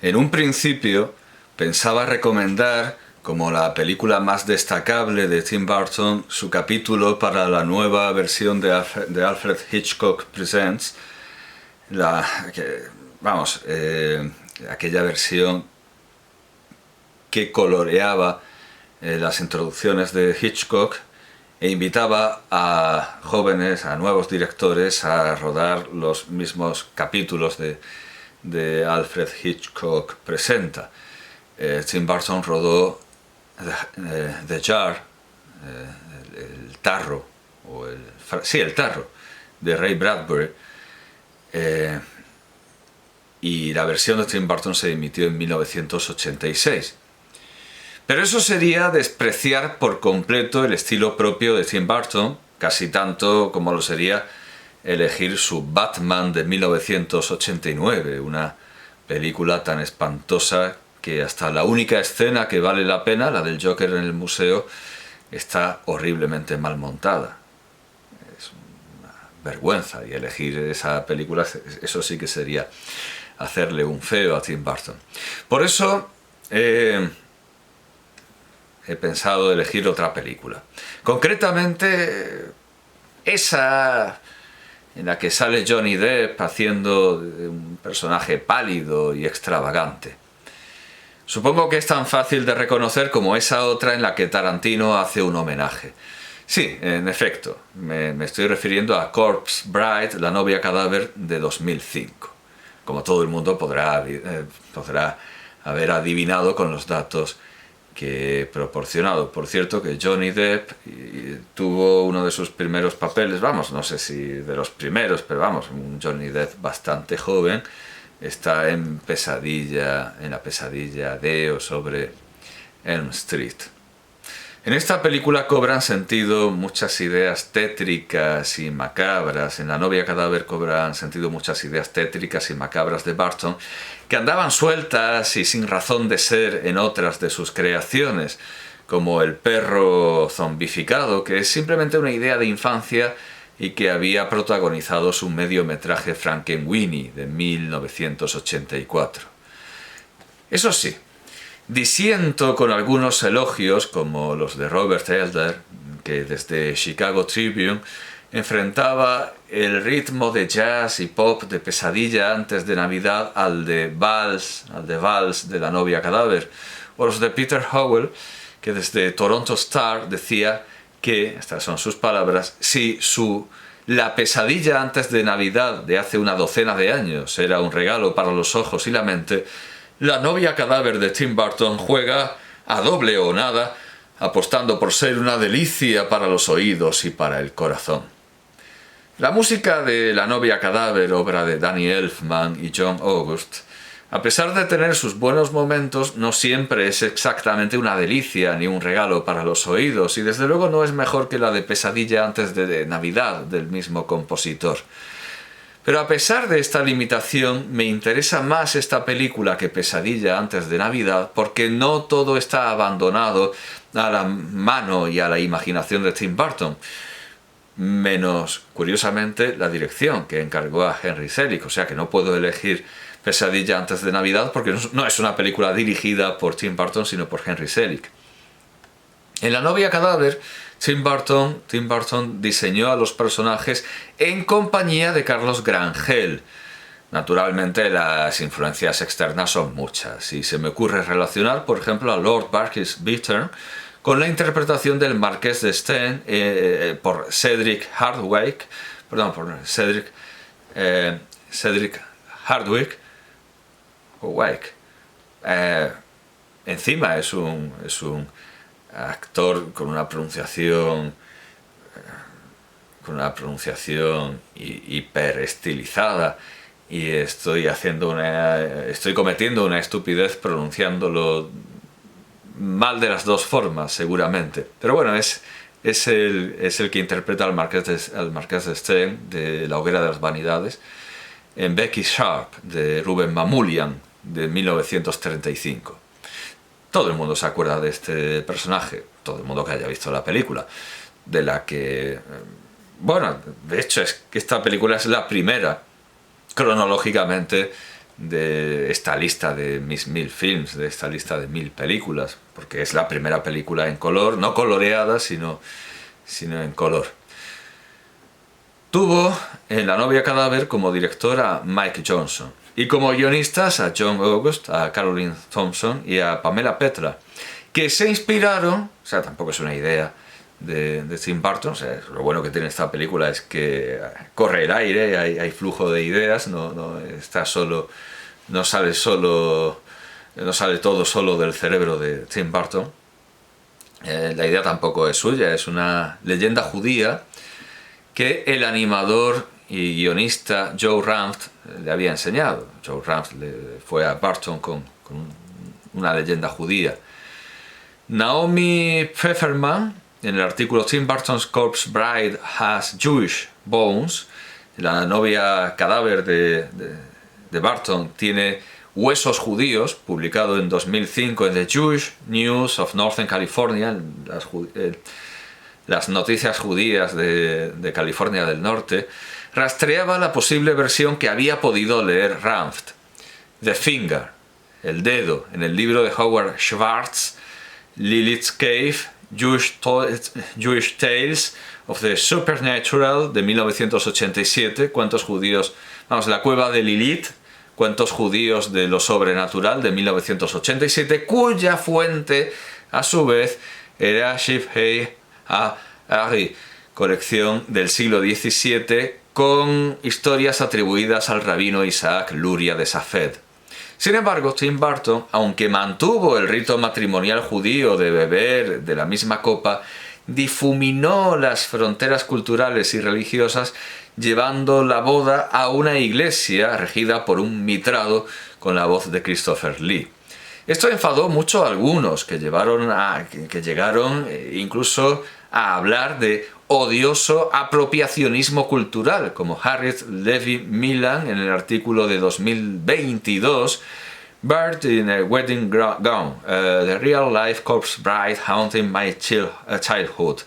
En un principio pensaba recomendar como la película más destacable de Tim Burton su capítulo para la nueva versión de Alfred Hitchcock Presents, aquella versión que coloreaba las introducciones de Hitchcock e invitaba a jóvenes, a nuevos directores a rodar los mismos capítulos de Alfred Hitchcock Presenta. Tim Burton rodó The Jar, el tarro, el tarro de Ray Bradbury, y la versión de Tim Burton se emitió en 1986. Pero eso sería despreciar por completo el estilo propio de Tim Burton, casi tanto como lo sería elegir su Batman de 1989, una película tan espantosa que hasta la única escena que vale la pena, la del Joker en el museo, está horriblemente mal montada. Es una vergüenza, y elegir esa película, eso sí que sería hacerle un feo a Tim Burton. Por eso he pensado elegir otra película. Concretamente, esa en la que sale Johnny Depp haciendo un personaje pálido y extravagante. Supongo que es tan fácil de reconocer como esa otra en la que Tarantino hace un homenaje. Sí, en efecto, me estoy refiriendo a Corpse Bride, la novia cadáver de 2005. Como todo el mundo podrá haber adivinado con los datos que he proporcionado. Por cierto, que Johnny Depp tuvo uno de sus primeros papeles, no sé si de los primeros, pero un Johnny Depp bastante joven, está en la pesadilla de o sobre Elm Street. En esta película cobran sentido muchas ideas tétricas y macabras. En La novia cadáver cobran sentido muchas ideas tétricas y macabras de Burton, que andaban sueltas y sin razón de ser en otras de sus creaciones, como El perro zombificado, que es simplemente una idea de infancia y que había protagonizado su mediometraje Frankenweenie de 1984. Eso sí, disiento con algunos elogios, como los de Robert Elder, que desde Chicago Tribune enfrentaba el ritmo de jazz y pop de Pesadilla antes de Navidad al de Vals de La novia cadáver, o los de Peter Howell, que desde Toronto Star decía que, estas son sus palabras, si La pesadilla antes de Navidad de hace una docena de años era un regalo para los ojos y la mente, La novia cadáver de Tim Burton juega a doble o nada, apostando por ser una delicia para los oídos y para el corazón. La música de La novia cadáver, obra de Danny Elfman y John August, a pesar de tener sus buenos momentos, no siempre es exactamente una delicia ni un regalo para los oídos, y desde luego no es mejor que la de Pesadilla antes de Navidad del mismo compositor. Pero a pesar de esta limitación, me interesa más esta película que Pesadilla antes de Navidad, porque no todo está abandonado a la mano y a la imaginación de Tim Burton, menos, curiosamente, la dirección que encargó a Henry Selick, o sea que no puedo elegir Pesadilla antes de Navidad porque no es una película dirigida por Tim Burton, sino por Henry Selick. En La novia cadáver, Tim Burton diseñó a los personajes en compañía de Carlos Grangel. Naturalmente las influencias externas son muchas, y se me ocurre relacionar, por ejemplo, a Lord Barkis Bittern con la interpretación del Marqués de Stein por Cedric Hardwicke. Encima es un actor con una pronunciación hiper estilizada, y estoy cometiendo una estupidez pronunciándolo mal de las dos formas, seguramente. Pero bueno, es el que interpreta al Marqués de Stein de La hoguera de las vanidades en Becky Sharp de Ruben Mamoulian de 1935. Todo el mundo se acuerda de este personaje, todo el mundo que haya visto la película, de la que... de hecho es que esta película es la primera, cronológicamente, de esta lista de mis 1000 films, de esta lista de 1000 películas, porque es la primera película en color, no coloreada, sino en color. Tuvo en La novia cadáver como director a Mike Johnson y como guionistas a John August, a Caroline Thompson y a Pamela Petra, que se inspiraron, o sea, tampoco es una idea de Tim Burton, o sea, lo bueno que tiene esta película es que corre el aire, hay flujo de ideas, no está solo, no sale todo solo del cerebro de Tim Burton. La idea tampoco es suya, es una leyenda judía que el animador y guionista Joe Ranft le había enseñado. Joe Ranft fue a Burton con una leyenda judía. Naomi Pfefferman, en el artículo Tim Burton's Corpse Bride Has Jewish Bones, la novia cadáver de Burton tiene huesos judíos, publicado en 2005 en The Jewish News of Northern California, las noticias judías de California del Norte, rastreaba la posible versión que había podido leer Ranft. The Finger, el dedo, en el libro de Howard Schwartz, Lilith's Cave, Jewish Tales of the Supernatural, de 1987, La cueva de Lilith, cuentos judíos de lo sobrenatural, de 1987, cuya fuente, a su vez, era Shifhei Ari, colección del siglo XVII con historias atribuidas al rabino Isaac Luria de Safed. Sin embargo, Tim Burton, aunque mantuvo el rito matrimonial judío de beber de la misma copa, difuminó las fronteras culturales y religiosas llevando la boda a una iglesia regida por un mitrado con la voz de Christopher Lee. Esto enfadó mucho a algunos que llegaron incluso a hablar de odioso apropiacionismo cultural, como Harriet Levy Millan en el artículo de 2022, Bird in a Wedding Gown, The Real Life Corpse Bride Haunting My Childhood.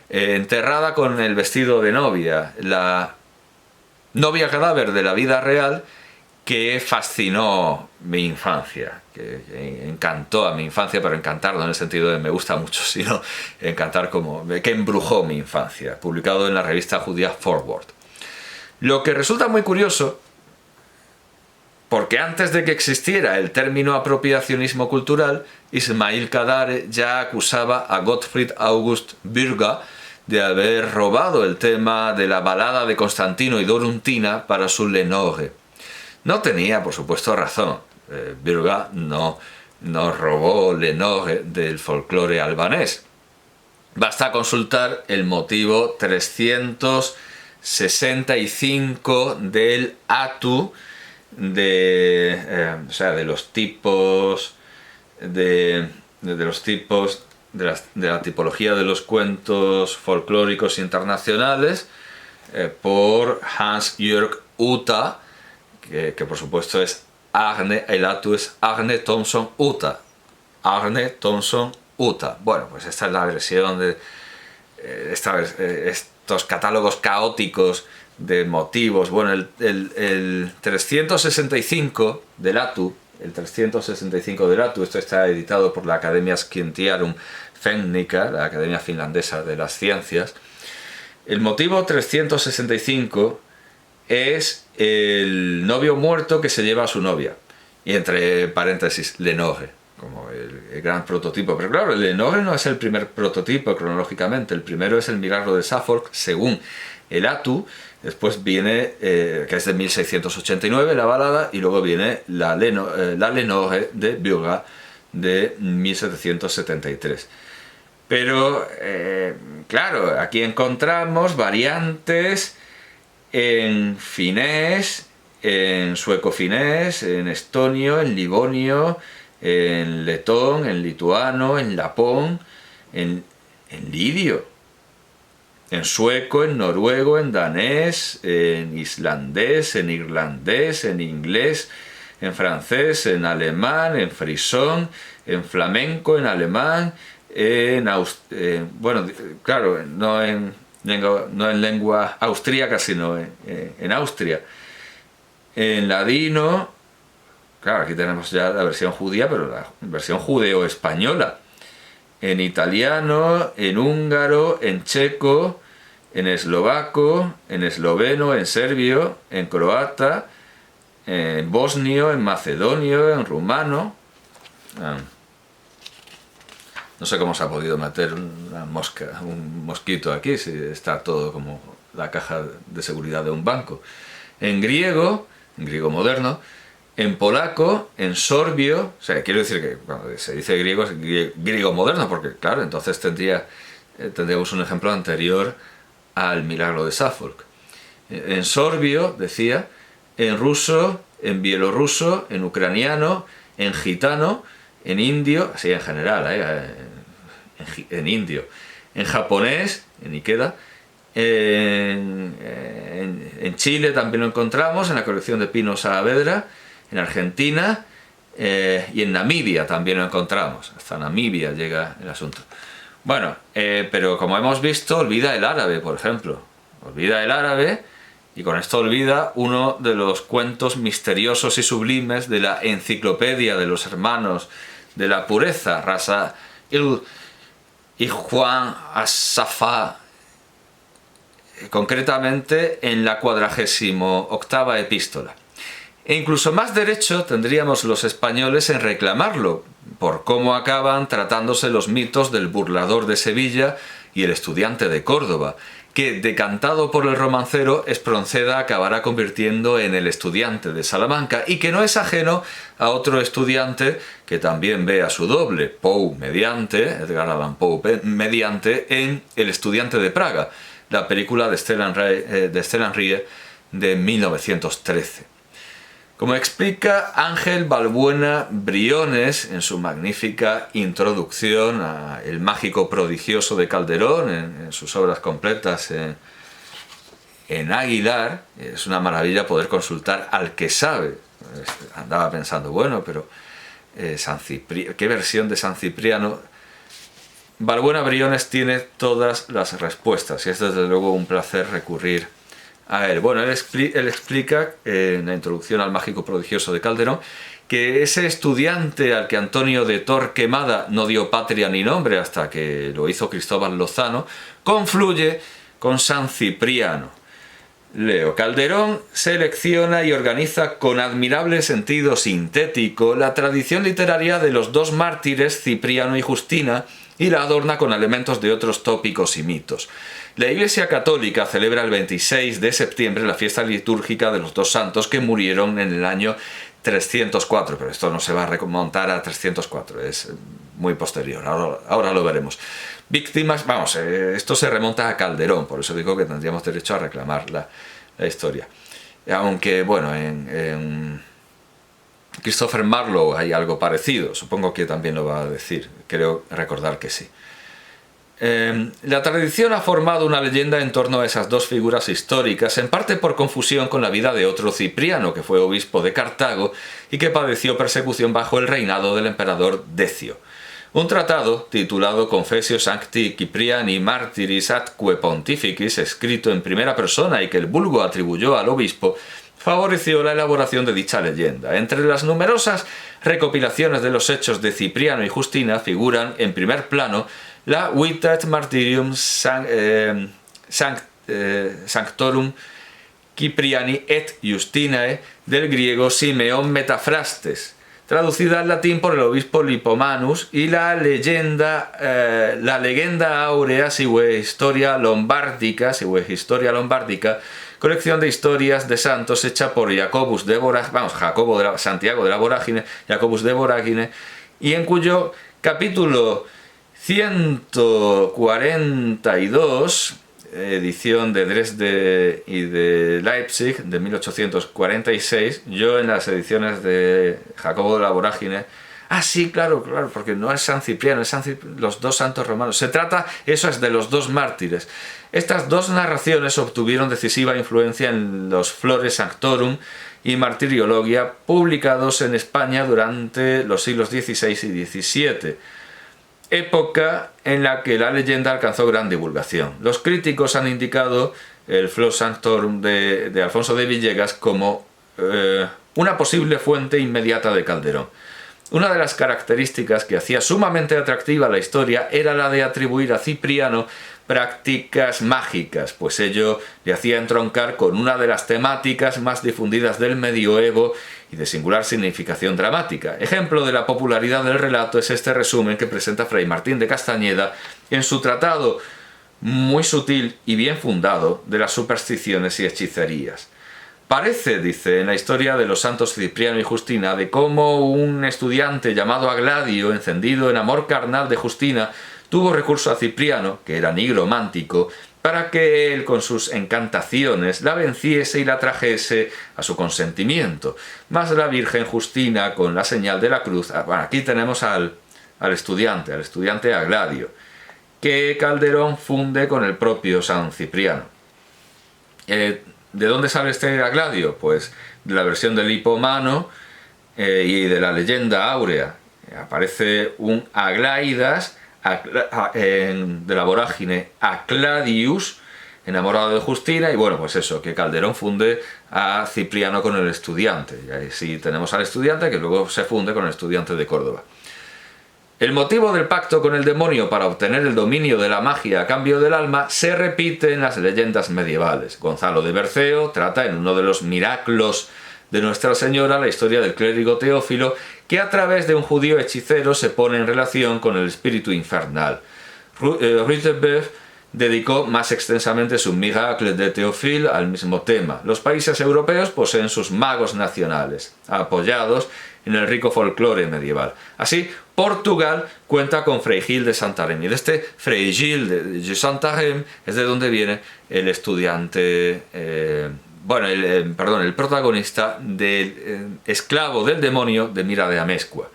Enterrada con el vestido de novia, la novia cadáver de la vida real que fascinó mi infancia, que encantó a mi infancia, pero encantar no en el sentido de me gusta mucho, sino encantar como que embrujó mi infancia, publicado en la revista judía Forward. Lo que resulta muy curioso, porque antes de que existiera el término apropiacionismo cultural, Ismail Kadare ya acusaba a Gottfried August Bürger de haber robado el tema de la balada de Constantino y Doruntina para su Lenore. No tenía, por supuesto, razón. Bürger no robó Lenore del folclore albanés. Basta consultar el motivo 365 del Atu, de la tipología de los cuentos folclóricos internacionales, por Hans-Jörg Uta, que por supuesto es el Atu es Agne Thompson Uta. Agne Thompson Uta. Bueno, pues esta es la versión de estos catálogos caóticos de motivos. Bueno, el 365 del Atu, esto está editado por la Academia Scientiarum Fennica, la Academia Finlandesa de las Ciencias. El motivo 365 es el novio muerto que se lleva a su novia, y entre paréntesis, Lenore, como el gran prototipo. Pero claro, Lenore no es el primer prototipo cronológicamente, el primero es el Milagro de Suffolk, según el Atu. Después viene, que es de 1689, la balada, y luego viene la Lenore de Bürger de 1773. Pero, claro, aquí encontramos variantes en finés, en sueco-finés, en estonio, en livonio, en letón, en lituano, en lapón, en lidio, en sueco, en noruego, en danés, en islandés, en irlandés, en inglés, en francés, en alemán, en frisón, en flamenco, en alemán, bueno, claro, no en lengua austríaca, sino en Austria, en ladino, claro, aquí tenemos ya la versión judía, pero la versión judeo-española. En italiano, en húngaro, en checo, en eslovaco, en esloveno, en serbio, en croata, en bosnio, en macedonio, en rumano. No sé cómo se ha podido meter una mosca, un mosquito aquí, si está todo como la caja de seguridad de un banco. En griego moderno, en polaco, en sorbio, o sea, quiero decir que cuando se dice griego es griego moderno, porque claro, entonces tendríamos un ejemplo anterior al milagro de Suffolk. En sorbio, decía, en ruso, en bielorruso, en ucraniano, en gitano, en indio, así en general, en indio, en japonés, en Ikeda, en Chile también lo encontramos, en la colección de Pino Saavedra, en Argentina y en Namibia también lo encontramos. Hasta Namibia llega el asunto. Bueno, pero como hemos visto, olvida el árabe, por ejemplo. Olvida el árabe y con esto olvida uno de los cuentos misteriosos y sublimes de la enciclopedia de los hermanos de la pureza, Rasa y Juan As-Safa, concretamente en la 48ª epístola. E incluso más derecho tendríamos los españoles en reclamarlo, por cómo acaban tratándose los mitos del burlador de Sevilla y el estudiante de Córdoba, que, decantado por el romancero, Espronceda acabará convirtiendo en el estudiante de Salamanca, y que no es ajeno a otro estudiante que también ve a su doble, Poe mediante, Edgar Allan Poe mediante, en El estudiante de Praga, la película de Stellan Rie de 1913. Como explica Ángel Balbuena Briones en su magnífica introducción a El mágico prodigioso de Calderón, en sus obras completas en Aguilar, es una maravilla poder consultar al que sabe. Andaba pensando, bueno, pero ¿qué versión de San Cipriano? Balbuena Briones tiene todas las respuestas y es desde luego un placer recurrir a él. Bueno, él explica en la introducción al mágico prodigioso de Calderón que ese estudiante al que Antonio de Torquemada no dio patria ni nombre hasta que lo hizo Cristóbal Lozano, confluye con San Cipriano. Leo: Calderón selecciona y organiza con admirable sentido sintético la tradición literaria de los dos mártires, Cipriano y Justina, y la adorna con elementos de otros tópicos y mitos. La Iglesia Católica celebra el 26 de septiembre la fiesta litúrgica de los dos santos que murieron en el año 304, pero esto no se va a remontar a 304, es muy posterior, ahora lo veremos. Víctimas, vamos, esto se remonta a Calderón, por eso digo que tendríamos derecho a reclamar la historia. Aunque, bueno, en Christopher Marlowe hay algo parecido, supongo que también lo va a decir, creo recordar que sí. La tradición ha formado una leyenda en torno a esas dos figuras históricas, en parte por confusión con la vida de otro Cipriano, que fue obispo de Cartago y que padeció persecución bajo el reinado del emperador Decio. Un tratado, titulado Confessio Sancti Cipriani Martyris atque Pontificis, escrito en primera persona y que el vulgo atribuyó al obispo, favoreció la elaboración de dicha leyenda. Entre las numerosas recopilaciones de los hechos de Cipriano y Justina figuran, en primer plano, la Vitat Martyrium Sanctorum Cipriani et Justinae del griego Simeón Metafrastes, traducida al latín por el obispo Lipomanus, y la legenda aurea sive historia lombardica, colección de historias de santos hecha por Santiago de la Vorágine, Jacobus de Vorágine, y en cuyo capítulo 142, edición de Dresde y de Leipzig de 1846, yo en las ediciones de Jacobo de la Vorágine, sí, claro, porque no es San Cipriano, es los dos santos romanos, se trata, eso es de los dos mártires. Estas dos narraciones obtuvieron decisiva influencia en los Flores Sanctorum y Martiriologia, publicados en España durante los siglos XVI y XVII, época en la que la leyenda alcanzó gran divulgación. Los críticos han indicado el Flor Sanctorum de Alfonso de Villegas como una posible fuente inmediata de Calderón. Una de las características que hacía sumamente atractiva la historia era la de atribuir a Cipriano prácticas mágicas, pues ello le hacía entroncar con una de las temáticas más difundidas del medioevo y de singular significación dramática. Ejemplo de la popularidad del relato es este resumen que presenta Fray Martín de Castañeda en su tratado muy sutil y bien fundado de las supersticiones y hechicerías. Parece, dice, en la historia de los santos Cipriano y Justina, de cómo un estudiante llamado Agladio, encendido en amor carnal de Justina, tuvo recurso a Cipriano, que era nigromántico, para que él con sus encantaciones la venciese y la trajese a su consentimiento. Mas la Virgen Justina, con la señal de la cruz... Bueno, aquí tenemos al estudiante Agladio, que Calderón funde con el propio San Cipriano. ¿De dónde sale este Agladio? Pues de la versión del Hipomano y de la leyenda áurea. Aparece un Aglaidas de la vorágine Acladius, enamorado de Justina, y bueno, pues eso, que Calderón funde a Cipriano con el estudiante. Y ahí sí tenemos al estudiante que luego se funde con el estudiante de Córdoba. El motivo del pacto con el demonio para obtener el dominio de la magia a cambio del alma se repite en las leyendas medievales. Gonzalo de Berceo trata en uno de los milagros de Nuestra Señora la historia del clérigo Teófilo, que a través de un judío hechicero se pone en relación con el espíritu infernal. Rutebeuf dedicó más extensamente su Miracle de Théophile al mismo tema. Los países europeos poseen sus magos nacionales, apoyados en el rico folclore medieval. Así, Portugal cuenta con Fray Gil de Santarém, y de este Fray Gil de Santarém es de donde viene el estudiante, el protagonista del esclavo del demonio de Mira de Amezcua.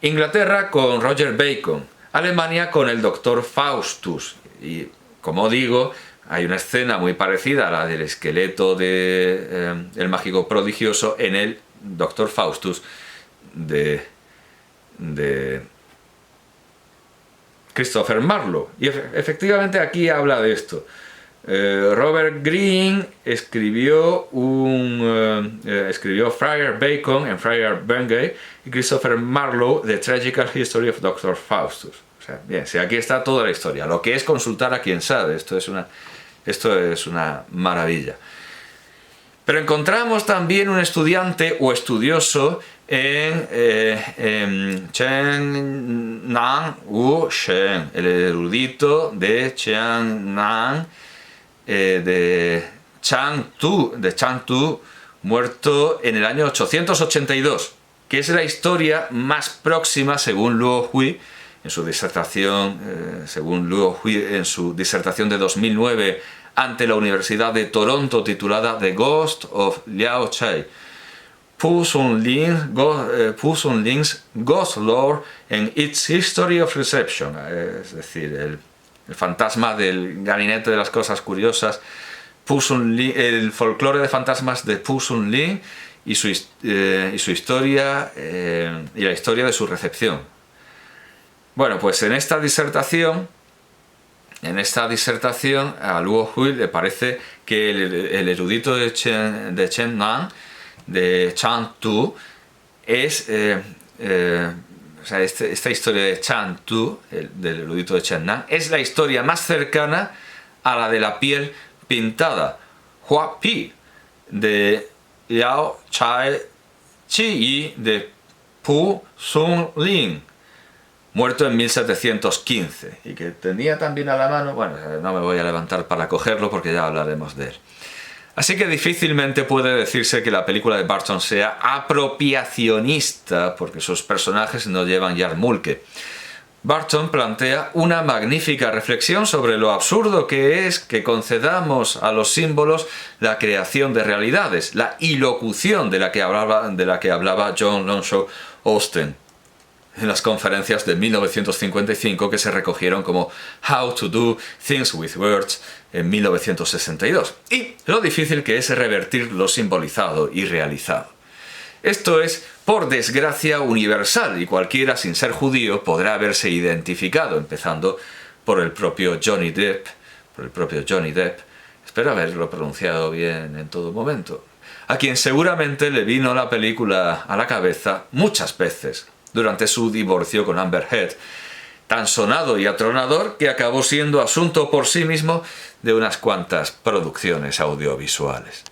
Inglaterra con Roger Bacon, Alemania con el doctor Faustus, y como digo, hay una escena muy parecida a la del esqueleto de el mágico prodigioso en el doctor Faustus de Christopher Marlowe. Y efectivamente aquí habla de esto. Robert Greene escribió Friar Bacon en Friar Bungay y Christopher Marlowe The Tragical History of Dr. Faustus. O sea, bien, si aquí está toda la historia. Lo que es consultar a quien sabe. Esto es una maravilla. Pero encontramos también un estudiante o estudioso en Chen Nan Wu Shen, el erudito de Chen Nan, de Changtu, muerto en el año 882, que es la historia más próxima, según Luo Hui, en su disertación, de 2009 ante la Universidad de Toronto, titulada The Ghost of Liao Chai, Pu Sunling's Ghost Lore and Its History of Reception, es decir, el fantasma del gabinete de las cosas curiosas, el folclore de fantasmas de Pu Sunling y su historia y la historia de su recepción. Bueno, pues en esta disertación a Luo Hui le parece que el erudito de Chen Nan, de Changtu, es esta historia de Changtu, del erudito de Chen Nan, es la historia más cercana a la de la piel pintada, Hua Pi, de Liao Chai Chi de Pu Sunling, muerto en 1715, y que tenía también a la mano, bueno, no me voy a levantar para cogerlo porque ya hablaremos de él. Así que difícilmente puede decirse que la película de Barton sea apropiacionista, porque sus personajes no llevan yarmulke. Barton plantea una magnífica reflexión sobre lo absurdo que es que concedamos a los símbolos la creación de realidades, la ilocución de la que hablaba John Lonshaw Austin en las conferencias de 1955 que se recogieron como How to Do Things with Words en 1962, y lo difícil que es revertir lo simbolizado y realizado. Esto es, por desgracia, universal, y cualquiera sin ser judío podrá haberse identificado, empezando por el propio Johnny Depp. Espero haberlo pronunciado bien en todo momento. a quien seguramente le vino la película a la cabeza muchas veces durante su divorcio con Amber Heard, tan sonado y atronador que acabó siendo asunto por sí mismo de unas cuantas producciones audiovisuales.